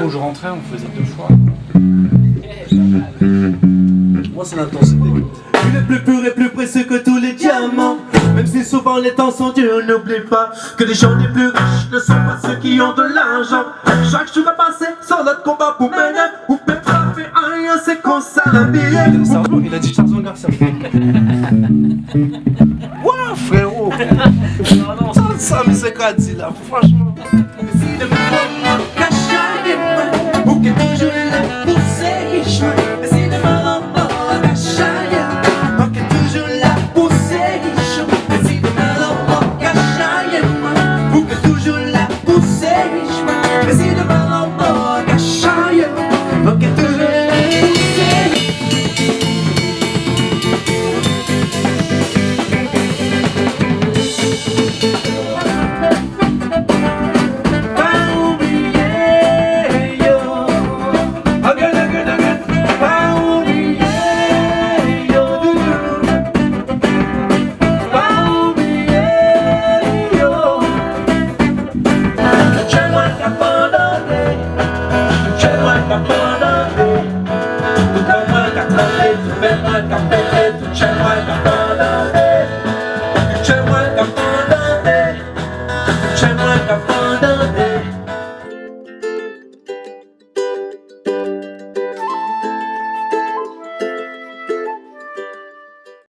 Où je rentrais, on faisait 2 fois. Moi, c'est l'intensité. Il est plus pur et plus précieux que tous les diamants. Même si souvent les temps sont durs, n'oublie pas que les gens les plus riches ne sont pas ceux qui ont de l'argent. Chaque jour va passer sur notre combat pour mener. Ou peut pas faire rien, c'est qu'on s'habille. Il a dit Tarzan Garcia. Ouah, frérot. Non, ça, mais c'est quoi dit là, franchement. Ou que toujours là pour ces riches.